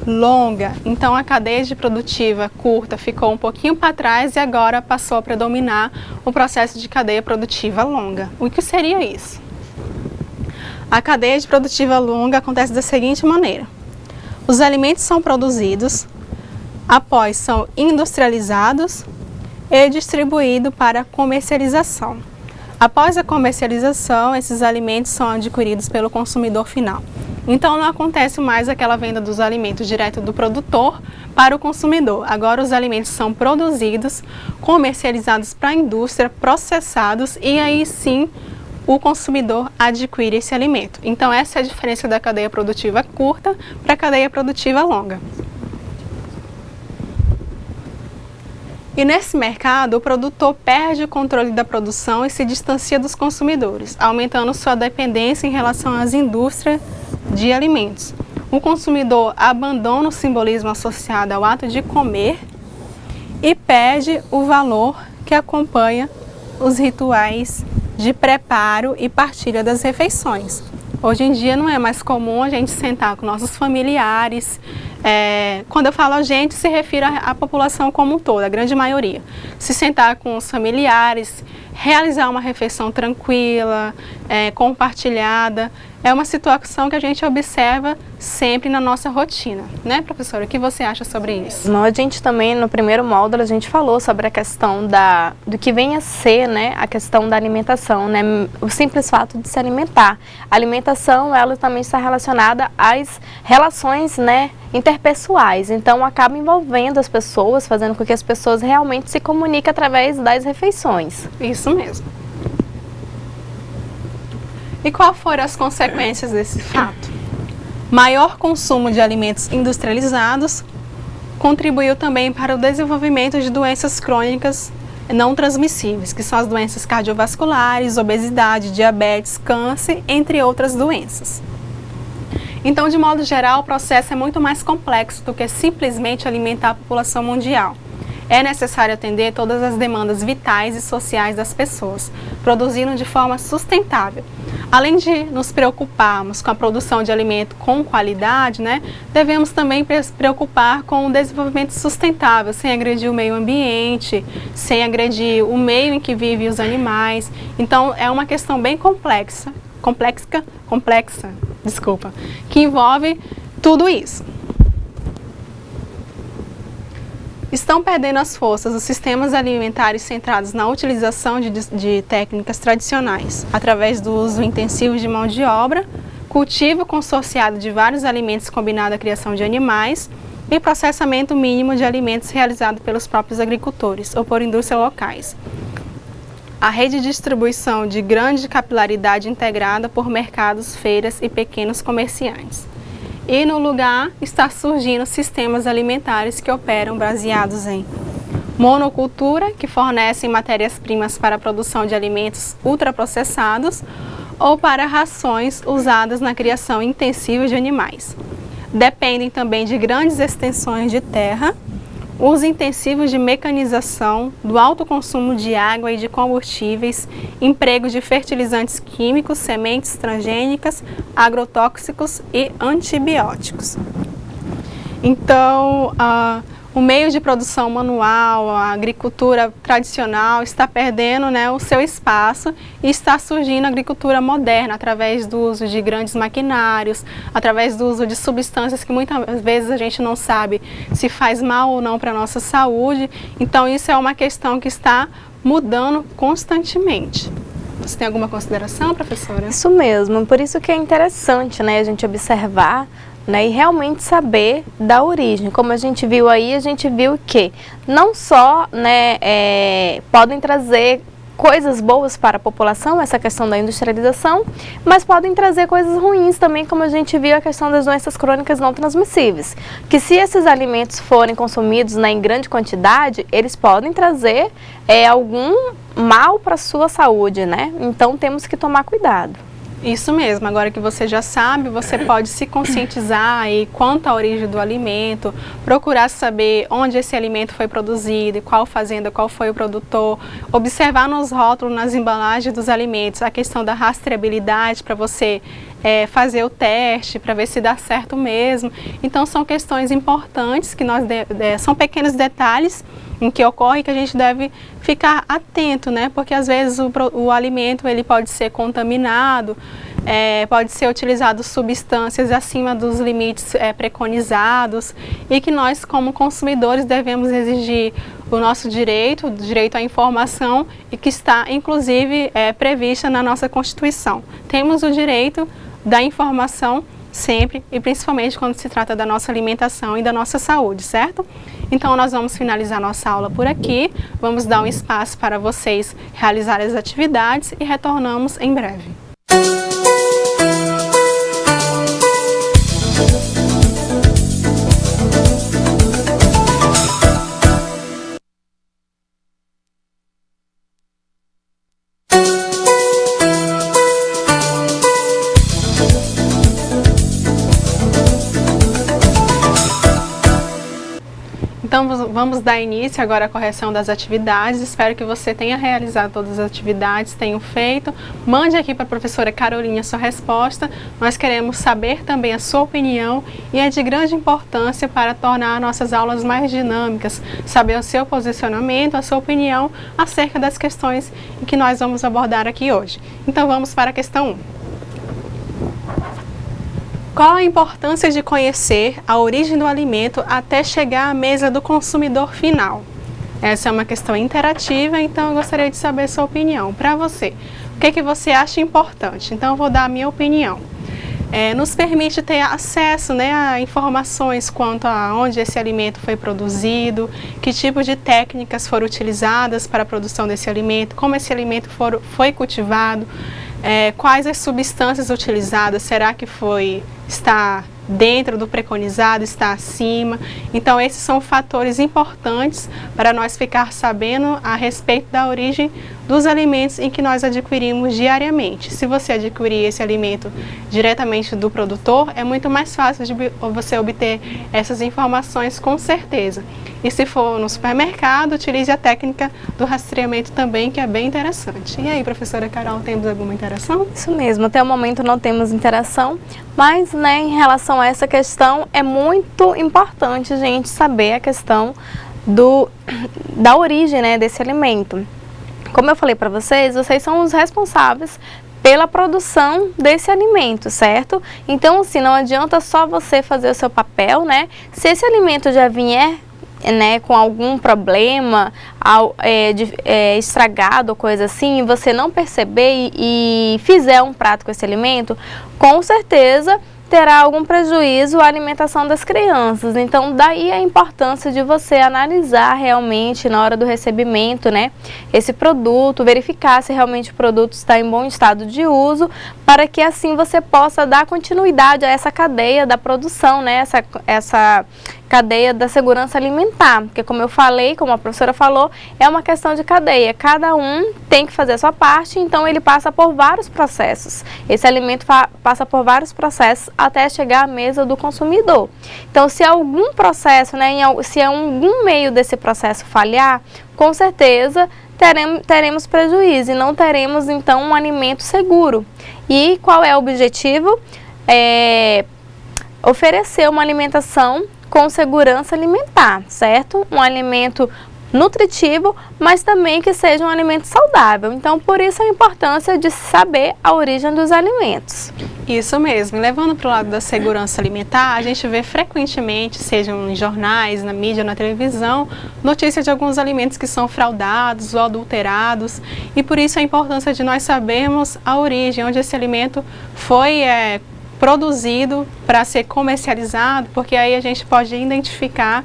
longa. Então a cadeia de produtiva curta ficou um pouquinho para trás e agora passou a predominar o processo de cadeia produtiva longa. O que seria isso? A cadeia de produtiva longa acontece da seguinte maneira: os alimentos são produzidos, após são industrializados e distribuídos para comercialização. Após a comercialização, esses alimentos são adquiridos pelo consumidor final. Então não acontece mais aquela venda dos alimentos direto do produtor para o consumidor. Agora os alimentos são produzidos, comercializados para a indústria, processados, e aí sim o consumidor adquire esse alimento. Então essa é a diferença da cadeia produtiva curta para a cadeia produtiva longa. E nesse mercado, o produtor perde o controle da produção e se distancia dos consumidores, aumentando sua dependência em relação às indústrias de alimentos. O consumidor abandona o simbolismo associado ao ato de comer e perde o valor que acompanha os rituais de preparo e partilha das refeições. Hoje em dia não é mais comum a gente sentar com nossos familiares. Quando eu falo a gente, se refere à população como um todo, a grande maioria. Se sentar com os familiares, realizar uma refeição tranquila, compartilhada, é uma situação que a gente observa sempre na nossa rotina, né, professora? O que você acha sobre isso?
A gente também, no primeiro módulo, a gente falou sobre a questão do que vem a ser, né, a questão da alimentação, né, o simples fato de se alimentar. A alimentação, ela também está relacionada às relações, né, interpessoais, então acaba envolvendo as pessoas, fazendo com que as pessoas realmente se comuniquem através das refeições.
Isso mesmo. E quais foram as consequências desse fato? Maior consumo de alimentos industrializados contribuiu também para o desenvolvimento de doenças crônicas não transmissíveis, que são as doenças cardiovasculares, obesidade, diabetes, câncer, entre outras doenças. Então, de modo geral, o processo é muito mais complexo do que simplesmente alimentar a população mundial. É necessário atender todas as demandas vitais e sociais das pessoas, produzindo de forma sustentável. Além de nos preocuparmos com a produção de alimento com qualidade, né, devemos também se preocupar com o desenvolvimento sustentável, sem agredir o meio ambiente, sem agredir o meio em que vivem os animais. Então, é uma questão bem complexa, que envolve tudo isso. Estão perdendo as forças os sistemas alimentares centrados na utilização de técnicas tradicionais, através do uso intensivo de mão de obra, cultivo consorciado de vários alimentos combinado à criação de animais e processamento mínimo de alimentos realizado pelos próprios agricultores ou por indústrias locais. A rede de distribuição de grande capilaridade integrada por mercados, feiras e pequenos comerciantes. E no lugar está surgindo sistemas alimentares que operam baseados em monocultura, que fornecem matérias-primas para a produção de alimentos ultraprocessados ou para rações usadas na criação intensiva de animais. Dependem também de grandes extensões de terra, uso intensivo de mecanização, do alto consumo de água e de combustíveis, emprego de fertilizantes químicos, sementes transgênicas, agrotóxicos e antibióticos. Então, o meio de produção manual, a agricultura tradicional está perdendo, né, o seu espaço e está surgindo a agricultura moderna através do uso de grandes maquinários, através do uso de substâncias que muitas vezes a gente não sabe se faz mal ou não para a nossa saúde. Então isso é uma questão que está mudando constantemente. Você tem alguma consideração, professora?
Isso mesmo, por isso que é interessante, né, a gente observar, né, e realmente saber da origem. Como a gente viu aí, a gente viu que não só, né, podem trazer coisas boas para a população, essa questão da industrialização, mas podem trazer coisas ruins também, como a gente viu a questão das doenças crônicas não transmissíveis, que se esses alimentos forem consumidos, né, em grande quantidade, eles podem trazer algum mal para a sua saúde, né? Então temos que tomar cuidado.
Isso mesmo, agora que você já sabe, você pode se conscientizar aí quanto à origem do alimento, procurar saber onde esse alimento foi produzido, qual fazenda, qual foi o produtor, observar nos rótulos, nas embalagens dos alimentos, a questão da rastreabilidade para você fazer o teste, para ver se dá certo mesmo. Então são questões importantes, que são pequenos detalhes em que ocorre que a gente deve ficar atento, né? Porque às vezes o alimento ele pode ser contaminado, pode ser utilizado substâncias acima dos limites preconizados e que nós como consumidores devemos exigir o nosso direito, o direito à informação e que está inclusive prevista na nossa Constituição. Temos o direito da informação sempre e principalmente quando se trata da nossa alimentação e da nossa saúde, certo? Então nós vamos finalizar nossa aula por aqui, vamos dar um espaço para vocês realizarem as atividades e retornamos em breve. Então vamos dar início agora à correção das atividades. Espero que você tenha realizado todas as atividades, tenha feito. Mande aqui para a professora Carolina a sua resposta. Nós queremos saber também a sua opinião e é de grande importância para tornar nossas aulas mais dinâmicas, saber o seu posicionamento, a sua opinião acerca das questões que nós vamos abordar aqui hoje. Então vamos para a questão 1. Qual a importância de conhecer a origem do alimento até chegar à mesa do consumidor final? Essa é uma questão interativa, então eu gostaria de saber a sua opinião. Para você, o que você acha importante? Então eu vou dar a minha opinião. Nos permite ter acesso, né, a informações quanto a onde esse alimento foi produzido, que tipo de técnicas foram utilizadas para a produção desse alimento, como esse alimento foi cultivado, quais as substâncias utilizadas, será que está dentro do preconizado, está acima? Então esses são fatores importantes para nós ficar sabendo a respeito da origem dos alimentos em que nós adquirimos diariamente. Se você adquirir esse alimento diretamente do produtor, é muito mais fácil de você obter essas informações com certeza. E se for no supermercado, utilize a técnica do rastreamento também, que é bem interessante. E aí, professora Carol, temos alguma interação?
Isso mesmo, até o momento não temos interação, mas, né, em relação a essa questão, é muito importante a gente saber a questão da origem, né, desse alimento. Como eu falei para vocês são os responsáveis pela produção desse alimento, certo? Então, assim, não adianta só você fazer o seu papel, né? Se esse alimento já vier, né, com algum problema, estragado ou coisa assim, e você não perceber e fizer um prato com esse alimento, com certeza terá algum prejuízo à alimentação das crianças. Então, daí a importância de você analisar realmente na hora do recebimento, né, esse produto, verificar se realmente o produto está em bom estado de uso, para que assim você possa dar continuidade a essa cadeia da produção, né, cadeia da segurança alimentar, porque como eu falei, como a professora falou, é uma questão de cadeia, cada um tem que fazer a sua parte, então ele passa por vários processos, esse alimento passa por vários processos até chegar à mesa do consumidor. Então se algum processo, né, se algum meio desse processo falhar, com certeza teremos prejuízo e não teremos então um alimento seguro. E qual é o objetivo? Oferecer uma alimentação com segurança alimentar, certo? Um alimento nutritivo, mas também que seja um alimento saudável. Então, por isso a importância de saber a origem dos alimentos.
Isso mesmo. Levando para o lado da segurança alimentar, a gente vê frequentemente, sejam em jornais, na mídia, na televisão, notícias de alguns alimentos que são fraudados ou adulterados. E por isso a importância de nós sabermos a origem, onde esse alimento foi produzido para ser comercializado, porque aí a gente pode identificar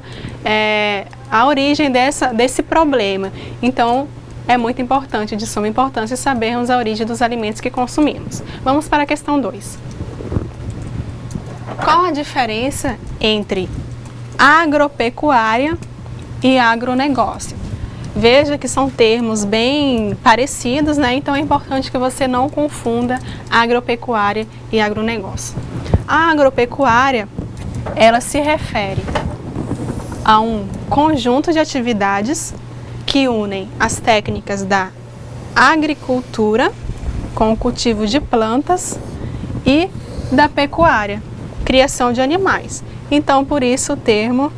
a origem desse problema. Então, é muito importante, de suma importância, sabermos a origem dos alimentos que consumimos. Vamos para a questão 2. Qual a diferença entre agropecuária e agronegócio? Veja que são termos bem parecidos, né? Então é importante que você não confunda agropecuária e agronegócio. A agropecuária, ela se refere a um conjunto de atividades que unem as técnicas da agricultura, com o cultivo de plantas, e da pecuária, criação de animais. Então, por isso o termo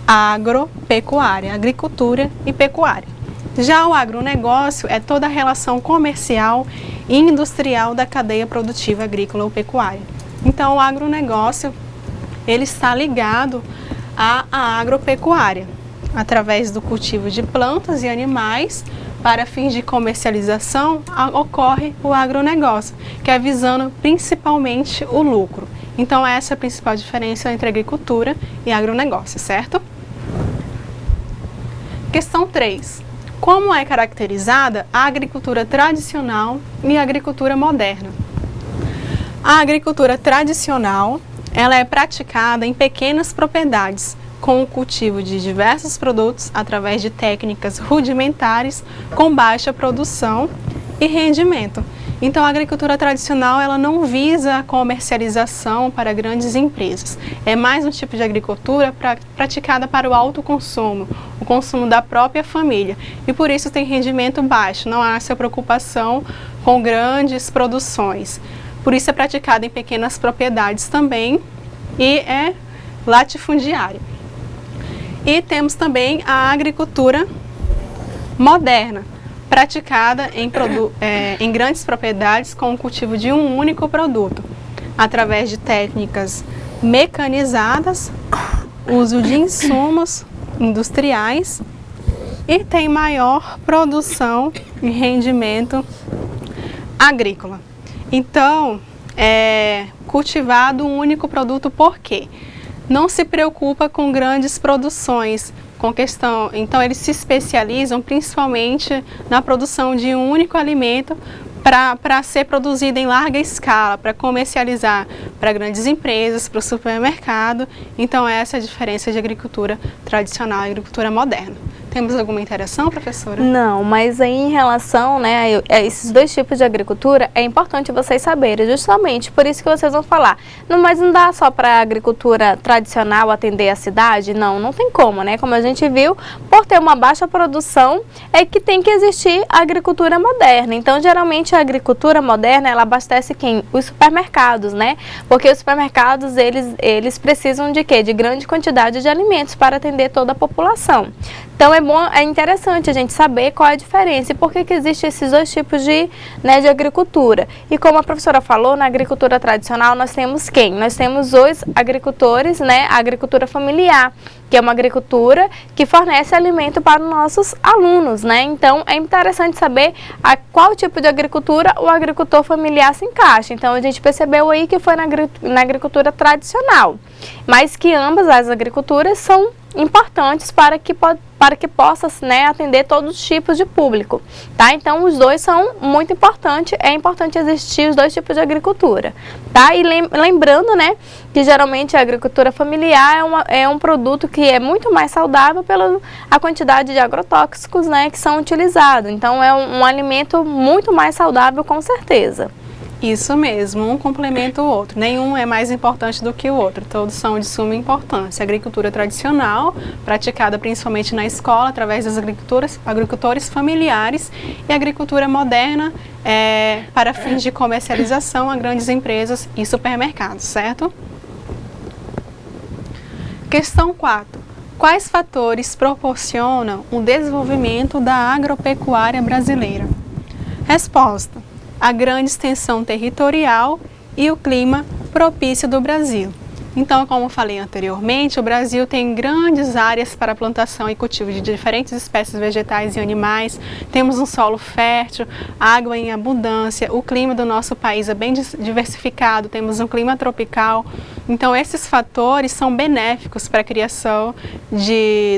agropecuária, agricultura e pecuária. Já o agronegócio é toda a relação comercial e industrial da cadeia produtiva agrícola ou pecuária. Então, o agronegócio, ele está ligado à agropecuária, através do cultivo de plantas e animais. Para fins de comercialização, ocorre o agronegócio, que é visando principalmente o lucro. Então, essa é a principal diferença entre agricultura e agronegócio, certo? Questão 3. Como é caracterizada a agricultura tradicional e a agricultura moderna? A agricultura tradicional, ela é praticada em pequenas propriedades, com o cultivo de diversos produtos através de técnicas rudimentares, com baixa produção e rendimento. Então, a agricultura tradicional, ela não visa a comercialização para grandes empresas. É mais um tipo de agricultura praticada para o autoconsumo, o consumo da própria família. E por isso tem rendimento baixo, não há essa preocupação com grandes produções. Por isso é praticada em pequenas propriedades também e é latifundiária. E temos também a agricultura moderna, praticada em grandes propriedades com o cultivo de um único produto, através de técnicas mecanizadas, uso de insumos industriais e tem maior produção e rendimento agrícola. Então, é cultivado um único produto por quê? Não se preocupa com grandes produções, então eles se especializam principalmente na produção de um único alimento para ser produzido em larga escala, para comercializar para grandes empresas, para o supermercado. Então essa é a diferença de agricultura tradicional e agricultura moderna. Temos alguma interação, professora?
Não, mas aí em relação, né, a esses dois tipos de agricultura, é importante vocês saberem, justamente por isso que vocês vão falar. Não, mas não dá só para a agricultura tradicional atender a cidade? Não, não tem como, né? Como a gente viu, por ter uma baixa produção, é que tem que existir a agricultura moderna. Então, geralmente, a agricultura moderna, ela abastece quem? Os supermercados, né? Porque os supermercados, eles precisam de quê? De grande quantidade de alimentos para atender toda a população. Então, é interessante a gente saber qual é a diferença e por que existem esses dois tipos de agricultura. E como a professora falou, na agricultura tradicional nós temos quem? Nós temos os agricultores, né? A agricultura familiar, que é uma agricultura que fornece alimento para os nossos alunos, né? Então, é interessante saber a qual tipo de agricultura o agricultor familiar se encaixa. Então, a gente percebeu aí que foi na agricultura tradicional, mas que ambas as agriculturas são importantes para para que possa, né, atender todos os tipos de público, tá? Então os dois são muito importantes, é importante existir os dois tipos de agricultura, tá? E lembrando, né, que geralmente a agricultura familiar é um produto que é muito mais saudável pela a quantidade de agrotóxicos, né, que são utilizados. Então é um alimento muito mais saudável, com certeza.
Isso mesmo, um complementa o outro. Nenhum é mais importante do que o outro. Todos são de suma importância. A agricultura tradicional, praticada principalmente na escola, através dos agricultores familiares, e a agricultura moderna, para fins de comercialização a grandes empresas e supermercados, certo? Questão 4. Quais fatores proporcionam o desenvolvimento da agropecuária brasileira? Resposta: a grande extensão territorial e o clima propício do Brasil. Então, como falei anteriormente, o Brasil tem grandes áreas para plantação e cultivo de diferentes espécies vegetais e animais. Temos um solo fértil, água em abundância, o clima do nosso país é bem diversificado, temos um clima tropical. Então, esses fatores são benéficos para a criação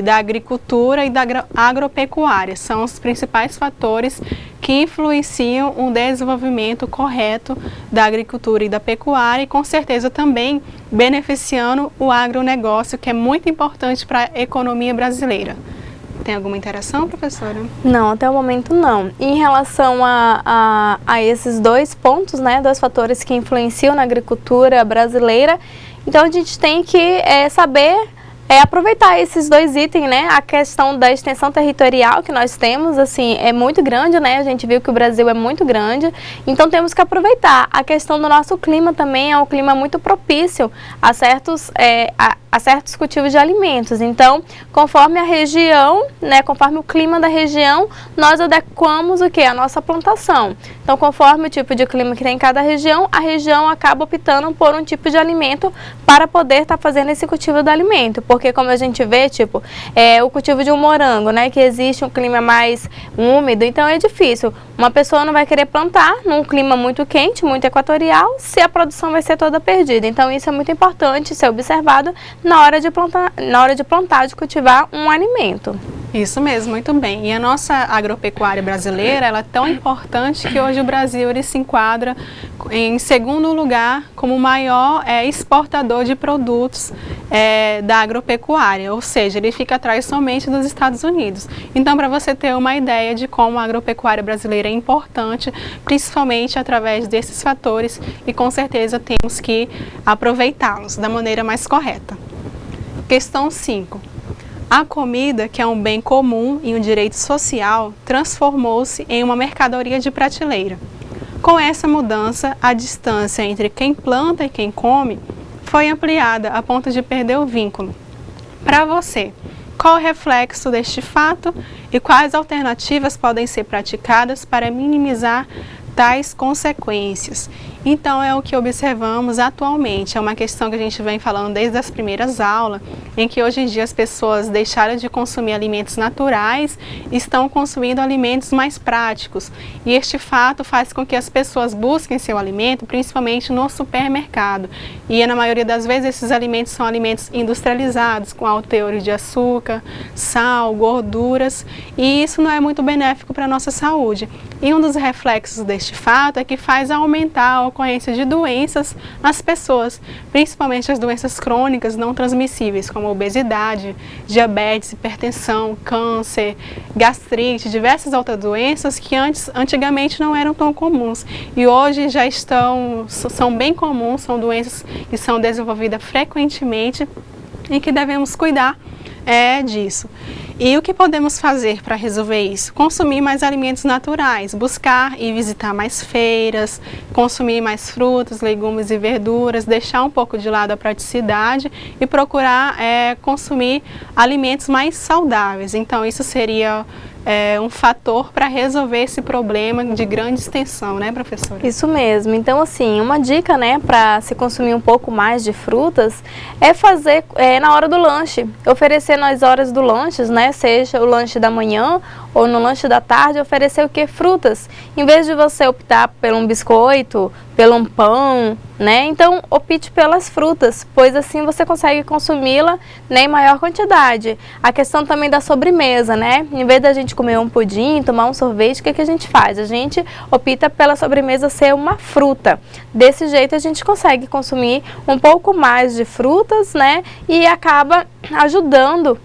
da agricultura e da agropecuária. São os principais fatores que influenciam o desenvolvimento correto da agricultura e da pecuária e, com certeza, também beneficiando o agronegócio, que é muito importante para a economia brasileira. Tem alguma interação, professora?
Não, até o momento não. Em relação a esses dois pontos, né, dois fatores que influenciam na agricultura brasileira, então a gente tem que saber aproveitar esses dois itens, né? A questão da extensão territorial que nós temos, assim, é muito grande, né? A gente viu que o Brasil é muito grande, então temos que aproveitar. A questão do nosso clima também é um clima muito propício a certos cultivos de alimentos. Então, conforme a região, né, conforme o clima da região, nós adequamos o que? A nossa plantação. Então, conforme o tipo de clima que tem em cada região, a região acaba optando por um tipo de alimento para poder estar fazendo esse cultivo do alimento. Porque, como a gente vê, tipo, o cultivo de um morango, né, que existe um clima mais úmido, então é difícil. Uma pessoa não vai querer plantar num clima muito quente, muito equatorial, se a produção vai ser toda perdida. Então, isso é muito importante ser observado na hora de plantar, de cultivar um alimento.
Isso mesmo, muito bem. E a nossa agropecuária brasileira, ela é tão importante que hoje o Brasil ele se enquadra em segundo lugar como o maior exportador de produtos da agropecuária, ou seja, ele fica atrás somente dos Estados Unidos. Então, para você ter uma ideia de como a agropecuária brasileira é importante, principalmente através desses fatores, e com certeza temos que aproveitá-los da maneira mais correta. Questão 5. A comida, que é um bem comum e um direito social, transformou-se em uma mercadoria de prateleira. Com essa mudança, a distância entre quem planta e quem come foi ampliada a ponto de perder o vínculo. Para você, qual o reflexo deste fato e quais alternativas podem ser praticadas para minimizar tais consequências? Então, é o que observamos atualmente, é uma questão que a gente vem falando desde as primeiras aulas, em que hoje em dia as pessoas deixaram de consumir alimentos naturais e estão consumindo alimentos mais práticos. E este fato faz com que as pessoas busquem seu alimento, principalmente no supermercado. E na maioria das vezes esses alimentos são alimentos industrializados, com alto teor de açúcar, sal, gorduras, e isso não é muito benéfico para a nossa saúde. E um dos reflexos deste fato é que faz aumentar a ocorrência de doenças nas pessoas, principalmente as doenças crônicas não transmissíveis, como obesidade, diabetes, hipertensão, câncer, gastrite, diversas outras doenças que antigamente não eram tão comuns e hoje já são bem comuns, são doenças que são desenvolvidas frequentemente e que devemos cuidar disso. E o que podemos fazer para resolver isso? Consumir mais alimentos naturais, buscar e visitar mais feiras, consumir mais frutas, legumes e verduras, deixar um pouco de lado a praticidade e procurar consumir alimentos mais saudáveis. Então, isso seria um fator para resolver esse problema de grande extensão, né, professora?
Isso mesmo. Então, assim, uma dica, né, para se consumir um pouco mais de frutas é fazer na hora do lanche, oferecer nas horas do lanche, né, seja o lanche da manhã ou no lanche da tarde, oferecer o que? Frutas. Em vez de você optar por um biscoito, pelo um pão, né? Então, opte pelas frutas, pois assim você consegue consumi-la, né, em maior quantidade. A questão também da sobremesa, né? Em vez da gente comer um pudim, tomar um sorvete, o que a gente faz? A gente opta pela sobremesa ser uma fruta. Desse jeito a gente consegue consumir um pouco mais de frutas, né? E acaba ajudando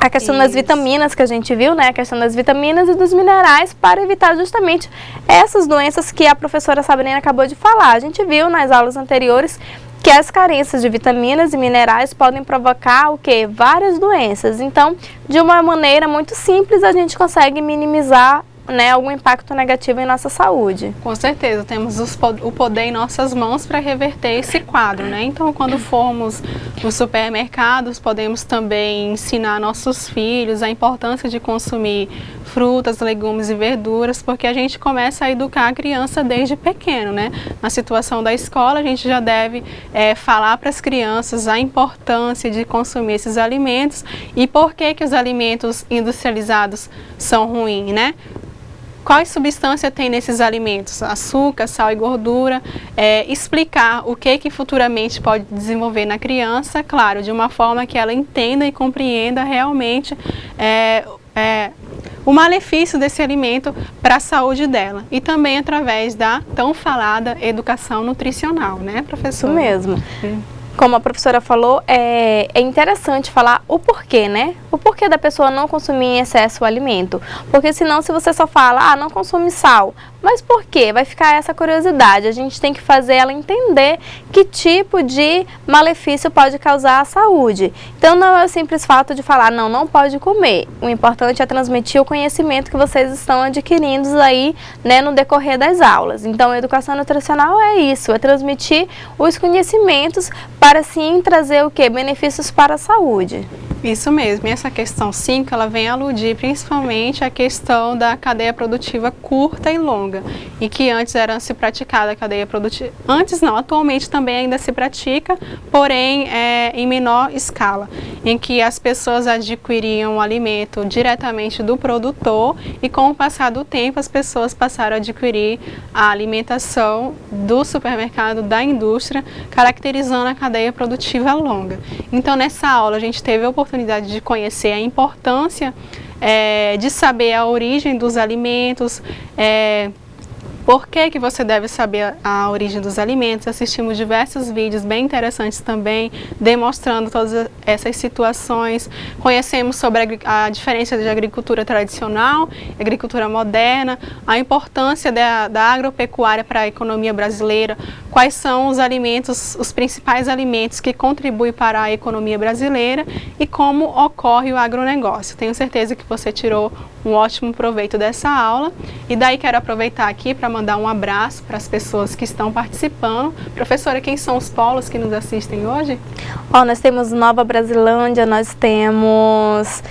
a questão das vitaminas que a gente viu, né? A questão das vitaminas e dos minerais para evitar justamente essas doenças que a professora Sabrina acabou de falar. A gente viu nas aulas anteriores que as carências de vitaminas e minerais podem provocar o quê? Várias doenças. Então, de uma maneira muito simples, a gente consegue minimizar, né, algum impacto negativo em nossa saúde.
Com certeza, temos o poder em nossas mãos para reverter esse quadro, né? Então, quando formos nos supermercados, podemos também ensinar nossos filhos a importância de consumir frutas, legumes e verduras, porque a gente começa a educar a criança desde pequeno, né? Na situação da escola, a gente já deve falar para as crianças a importância de consumir esses alimentos e por que os alimentos industrializados são ruins, né? Quais substâncias tem nesses alimentos? Açúcar, sal e gordura. Explicar o que futuramente pode desenvolver na criança, claro, de uma forma que ela entenda e compreenda realmente o malefício desse alimento para a saúde dela. E também através da tão falada educação nutricional, né, professora?
Isso mesmo. Como a professora falou, é interessante falar o porquê, né? O porquê da pessoa não consumir em excesso o alimento. Porque senão, se você só fala, não consome sal, mas por quê? Vai ficar essa curiosidade. A gente tem que fazer ela entender que tipo de malefício pode causar à saúde. Então, não é o simples fato de falar, não pode comer. O importante é transmitir o conhecimento que vocês estão adquirindo aí, né, no decorrer das aulas. Então, a educação nutricional é isso, é transmitir os conhecimentos para sim trazer o quê? Benefícios para a saúde.
Isso mesmo, e essa questão 5, ela vem aludir principalmente a questão da cadeia produtiva curta e longa, e que antes era se praticada a cadeia produtiva, antes não, atualmente também ainda se pratica, porém em menor escala, em que as pessoas adquiriam o alimento diretamente do produtor e com o passar do tempo as pessoas passaram a adquirir a alimentação do supermercado, da indústria, caracterizando a cadeia produtiva longa. Então nessa aula a gente teve a oportunidade de conhecer a importância de saber a origem dos alimentos, por que você deve saber a origem dos alimentos. Assistimos diversos vídeos bem interessantes também, demonstrando todas essas situações. Conhecemos sobre a diferença de agricultura tradicional e agricultura moderna, a importância da agropecuária para a economia brasileira, quais são os alimentos, os principais alimentos que contribuem para a economia brasileira e como ocorre o agronegócio. Tenho certeza que você tirou um ótimo proveito dessa aula, e daí quero aproveitar aqui para mandar um abraço para as pessoas que estão participando. Professora, quem são os polos que nos assistem hoje?
Nós temos Nova Brasilândia, nós temos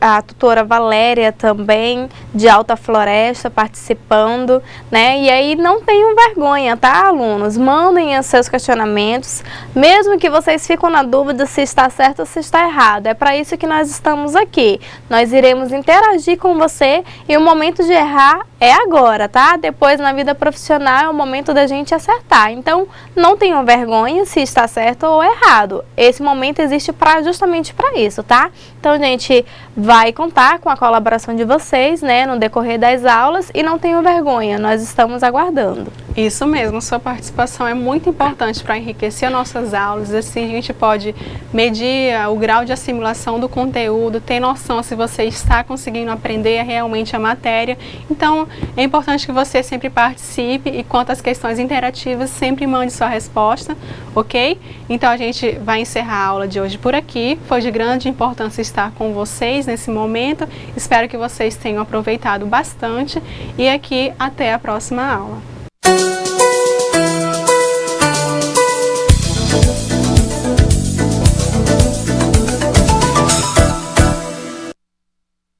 a tutora Valéria também, de Alta Floresta, participando, né? E aí não tenham vergonha, tá, alunos? Mandem os seus questionamentos, mesmo que vocês ficam na dúvida se está certo ou se está errado. É para isso que nós estamos aqui. Nós iremos interagir com você e o momento de errar é agora, tá? Depois, na vida profissional, é o momento da gente acertar. Então, não tenham vergonha se está certo ou errado. Esse momento existe justamente para isso, tá? Então, gente, vai contar com a colaboração de vocês, né, no decorrer das aulas, e não tenham vergonha, nós estamos aguardando.
Isso mesmo, sua participação é muito importante para enriquecer nossas aulas. Assim a gente pode medir o grau de assimilação do conteúdo, ter noção se você está conseguindo aprender realmente a matéria. Então é importante que você sempre participe, e quanto às questões interativas, sempre mande sua resposta, ok? Então a gente vai encerrar a aula de hoje por aqui. Foi de grande importância estar com vocês nesse momento. Espero que vocês tenham aproveitado bastante, e aqui até a próxima aula.